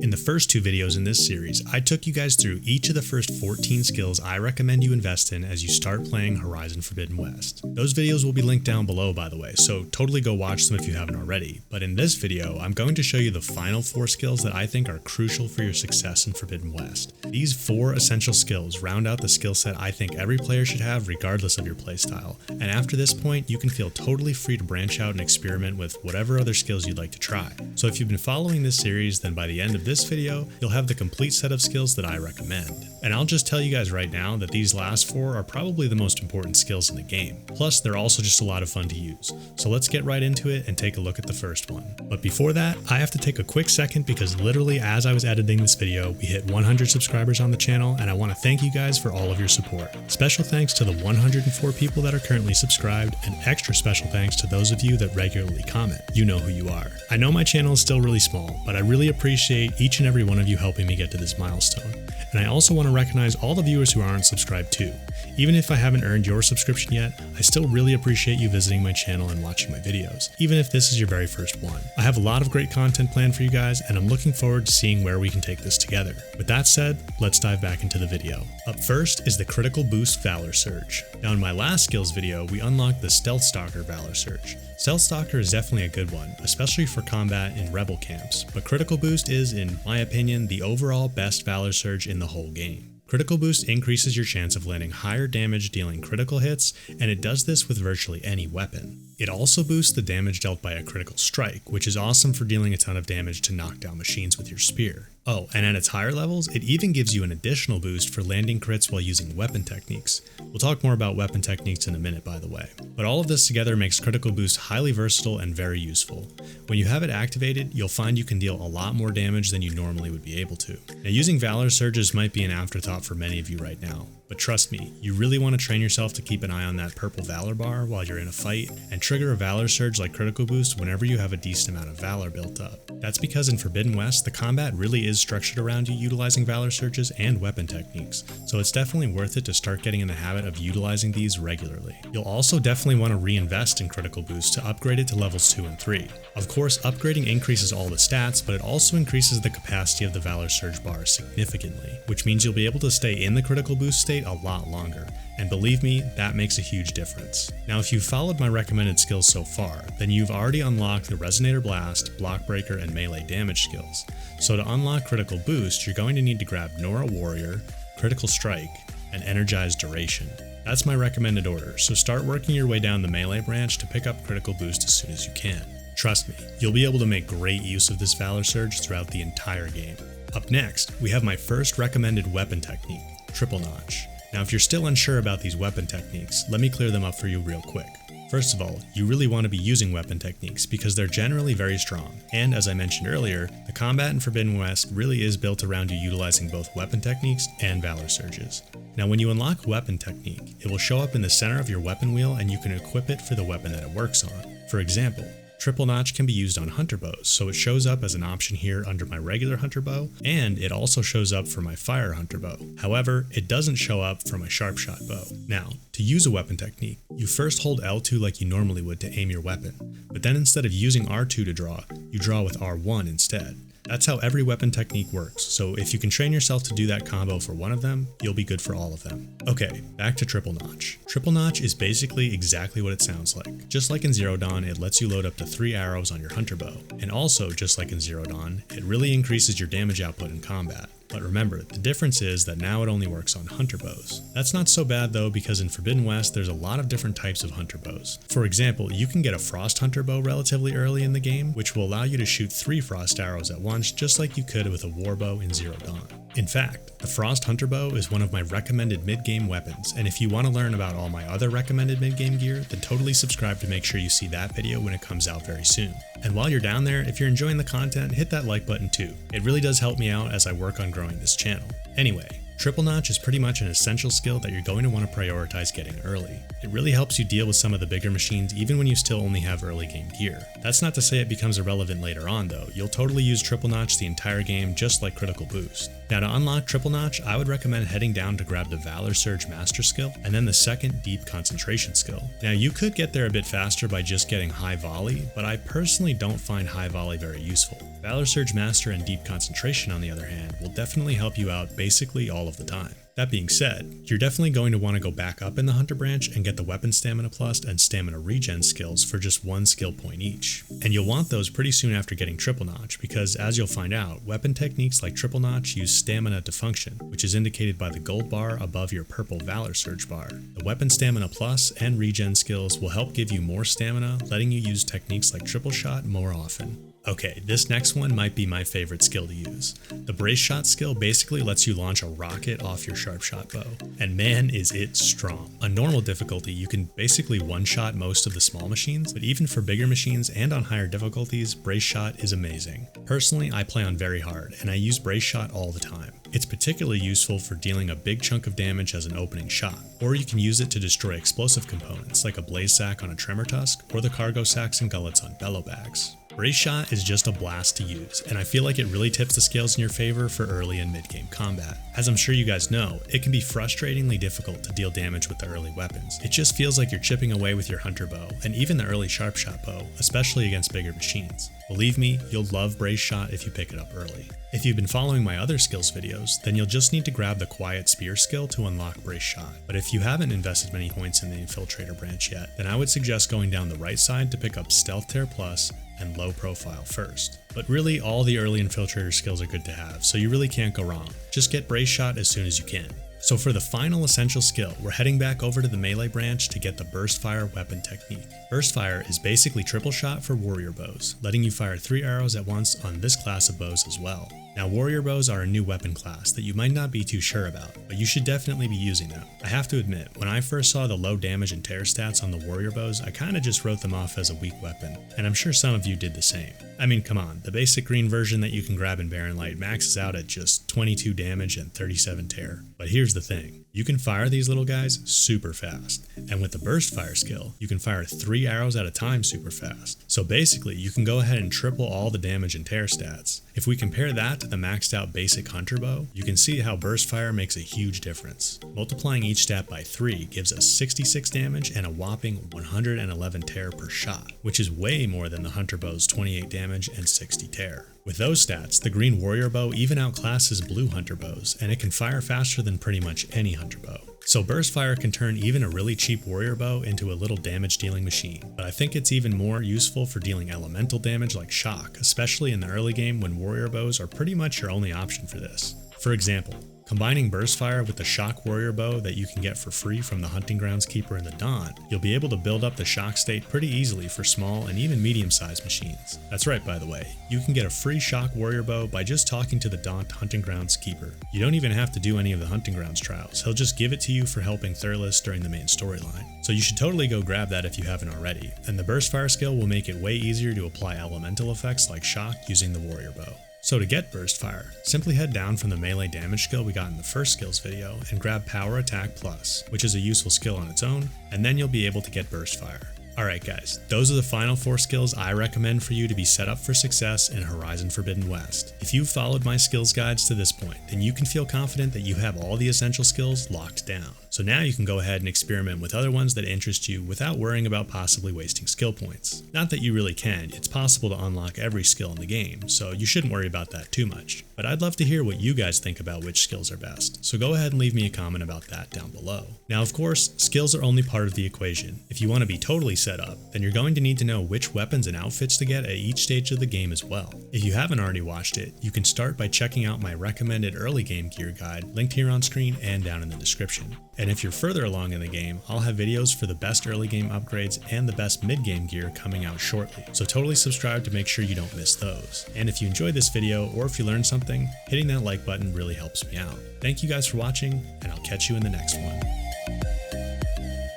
In the first two videos in this series, I took you guys through each of the first 14 skills I recommend you invest in as you start playing Horizon Forbidden West. Those videos will be linked down below, by the way, so totally go watch them if you haven't already. But in this video, I'm going to show you the final 4 skills that I think are crucial for your success in Forbidden West. These 4 essential skills round out the skill set I think every player should have regardless of your playstyle, and after this point, you can feel totally free to branch out and experiment with whatever other skills you'd like to try. So if you've been following this series, then by the end of this video, you'll have the complete set of skills that I recommend. And I'll just tell you guys right now that these last 4 are probably the most important skills in the game. Plus, they're also just a lot of fun to use. So let's get right into it and take a look at the first one. But before that, I have to take a quick second because literally as I was editing this video, we hit 100 subscribers on the channel, and I want to thank you guys for all of your support. Special thanks to the 104 people that are currently subscribed, and extra special thanks to those of you that regularly comment. You know who you are. I know my channel is still really small, but I really appreciate each and every one of you helping me get to this milestone. And I also want to recognize all the viewers who aren't subscribed too. Even if I haven't earned your subscription yet, I still really appreciate you visiting my channel and watching my videos, even if this is your very first one. I have a lot of great content planned for you guys, and I'm looking forward to seeing where we can take this together. With that said, let's dive back into the video. Up first is the Critical Boost Valor Surge. Now in my last skills video, we unlocked the Stealth Stalker Valor Surge. Stealth Stalker is definitely a good one, especially for combat in rebel camps, but Critical Boost is, in my opinion, the overall best Valor Surge in the whole game. Critical Boost increases your chance of landing higher damage dealing critical hits, and it does this with virtually any weapon. It also boosts the damage dealt by a critical strike, which is awesome for dealing a ton of damage to knock down machines with your spear. Oh, and at its higher levels, it even gives you an additional boost for landing crits while using weapon techniques. We'll talk more about weapon techniques in a minute, by the way. But all of this together makes Critical Boost highly versatile and very useful. When you have it activated, you'll find you can deal a lot more damage than you normally would be able to. Now, using Valor Surges might be an afterthought for many of you right now, but trust me, you really want to train yourself to keep an eye on that purple Valor bar while you're in a fight, and trigger a Valor Surge like Critical Boost whenever you have a decent amount of Valor built up. That's because in Forbidden West, the combat really is structured around you utilizing Valor Surges and weapon techniques, so it's definitely worth it to start getting in the habit of utilizing these regularly. You'll also definitely want to reinvest in Critical Boost to upgrade it to levels 2 and 3. Of course, upgrading increases all the stats, but it also increases the capacity of the Valor Surge bar significantly, which means you'll be able to stay in the Critical Boost state a lot longer. And believe me, that makes a huge difference. Now, if you've followed my recommended skills so far, then you've already unlocked the Resonator Blast, Block Breaker, and Melee damage skills. So to unlock Critical Boost, you're going to need to grab Nora Warrior, Critical Strike, and Energized Duration. That's my recommended order, so start working your way down the Melee branch to pick up Critical Boost as soon as you can. Trust me, you'll be able to make great use of this Valor Surge throughout the entire game. Up next, we have my first recommended weapon technique, Triple Notch. Now, if you're still unsure about these weapon techniques, let me clear them up for you real quick. First of all, you really want to be using weapon techniques because they're generally very strong, and as I mentioned earlier, the combat in Forbidden West really is built around you utilizing both weapon techniques and Valor Surges. Now, when you unlock Weapon Technique, it will show up in the center of your weapon wheel and you can equip it for the weapon that it works on. For example, Triple Notch can be used on hunter bows, so it shows up as an option here under my regular hunter bow, and it also shows up for my fire hunter bow. However, it doesn't show up for my sharp shot bow. Now, to use a weapon technique, you first hold L2 like you normally would to aim your weapon, but then instead of using R2 to draw, you draw with R1 instead. That's how every weapon technique works, so if you can train yourself to do that combo for one of them, you'll be good for all of them. Okay, back to Triple Notch. Triple Notch is basically exactly what it sounds like. Just like in Zero Dawn, it lets you load up to 3 arrows on your hunter bow, and also, just like in Zero Dawn, it really increases your damage output in combat. But remember, the difference is that now it only works on hunter bows. That's not so bad though, because in Forbidden West there's a lot of different types of hunter bows. For example, you can get a frost hunter bow relatively early in the game, which will allow you to shoot 3 frost arrows at once just like you could with a war bow in Zero Dawn. In fact, the Frost Hunter Bow is one of my recommended mid-game weapons, and if you want to learn about all my other recommended mid-game gear, then totally subscribe to make sure you see that video when it comes out very soon. And while you're down there, if you're enjoying the content, hit that like button too. It really does help me out as I work on growing this channel. Anyway, Triple Notch is pretty much an essential skill that you're going to want to prioritize getting early. It really helps you deal with some of the bigger machines even when you still only have early game gear. That's not to say it becomes irrelevant later on though, you'll totally use Triple Notch the entire game just like Critical Boost. Now to unlock Triple Notch, I would recommend heading down to grab the Valor Surge Master skill and then the second Deep Concentration skill. Now you could get there a bit faster by just getting High Volley, but I personally don't find High Volley very useful. Valor Surge Master and Deep Concentration on the other hand will definitely help you out basically all of the time. That being said, you're definitely going to want to go back up in the Hunter branch and get the Weapon Stamina Plus and Stamina Regen skills for just 1 skill point each. And you'll want those pretty soon after getting Triple Notch because as you'll find out, weapon techniques like Triple Notch use stamina to function, which is indicated by the gold bar above your purple Valor Surge bar. The Weapon Stamina Plus and Regen skills will help give you more stamina, letting you use techniques like Triple Shot more often. Okay, this next one might be my favorite skill to use. The Brace Shot skill basically lets you launch a rocket off your Sharp Shot bow, and man is it strong. On normal difficulty, you can basically one-shot most of the small machines, but even for bigger machines and on higher difficulties, Brace Shot is amazing. Personally, I play on very hard, and I use Brace Shot all the time. It's particularly useful for dealing a big chunk of damage as an opening shot, or you can use it to destroy explosive components like a Blaze Sack on a Tremor Tusk or the cargo sacks and gullets on Bellow Bags. Brace Shot is just a blast to use, and I feel like it really tips the scales in your favor for early and mid-game combat. As I'm sure you guys know, it can be frustratingly difficult to deal damage with the early weapons. It just feels like you're chipping away with your Hunter bow, and even the early Sharp Shot bow, especially against bigger machines. Believe me, you'll love Brace Shot if you pick it up early. If you've been following my other skills videos, then you'll just need to grab the Quiet Spear skill to unlock Brace Shot. But if you haven't invested many points in the Infiltrator branch yet, then I would suggest going down the right side to pick up Stealth Tear Plus and Low Profile first. But really, all the early Infiltrator skills are good to have, so you really can't go wrong. Just get Brace Shot as soon as you can. So for the final essential skill, we're heading back over to the melee branch to get the Burst Fire weapon technique. Burst Fire is basically triple shot for warrior bows, letting you fire 3 arrows at once on this class of bows as well. Now warrior bows are a new weapon class that you might not be too sure about, but you should definitely be using them. I have to admit, when I first saw the low damage and tear stats on the warrior bows, I kinda just wrote them off as a weak weapon, and I'm sure some of you did the same. I mean, come on, the basic green version that you can grab in Barren Light maxes out at just 22 damage and 37 tear. But here's the thing, you can fire these little guys super fast, and with the Burst Fire skill, you can fire 3 arrows at a time super fast. So basically, you can go ahead and triple all the damage and tear stats. If we compare that to the maxed out basic Hunter bow, you can see how Burst Fire makes a huge difference. Multiplying each stat by 3 gives us 66 damage and a whopping 111 tear per shot, which is way more than the Hunter bow's 28 damage and 60 tear. With those stats, the green warrior bow even outclasses blue Hunter bows, and it can fire faster than pretty much any Hunter bow. So Burst Fire can turn even a really cheap warrior bow into a little damage dealing machine, but I think it's even more useful for dealing elemental damage like shock, especially in the early game when warrior bows are pretty much your only option for this. For example, combining Burst Fire with the Shock Warrior Bow that you can get for free from the Hunting Grounds Keeper in the Dawn, you'll be able to build up the shock state pretty easily for small and even medium-sized machines. That's right, by the way, you can get a free Shock Warrior Bow by just talking to the Daunt Hunting Grounds Keeper. You don't even have to do any of the Hunting Grounds trials, he'll just give it to you for helping Thurles during the main storyline. So you should totally go grab that if you haven't already, and the Burst Fire skill will make it way easier to apply elemental effects like Shock using the Warrior Bow. So to get Burst Fire, simply head down from the melee damage skill we got in the first skills video and grab Power Attack Plus, which is a useful skill on its own, and then you'll be able to get Burst Fire. Alright guys, those are the final 4 skills I recommend for you to be set up for success in Horizon Forbidden West. If you've followed my skills guides to this point, then you can feel confident that you have all the essential skills locked down. So now you can go ahead and experiment with other ones that interest you without worrying about possibly wasting skill points. Not that you really can, it's possible to unlock every skill in the game, so you shouldn't worry about that too much. But I'd love to hear what you guys think about which skills are best, so go ahead and leave me a comment about that down below. Now of course, skills are only part of the equation. If you want to be totally set up, then you're going to need to know which weapons and outfits to get at each stage of the game as well. If you haven't already watched it, you can start by checking out my recommended early game gear guide linked here on screen and down in the description. And if you're further along in the game, I'll have videos for the best early game upgrades and the best mid-game gear coming out shortly, so totally subscribe to make sure you don't miss those. And if you enjoyed this video, or if you learned something, hitting that like button really helps me out. Thank you guys for watching, and I'll catch you in the next one.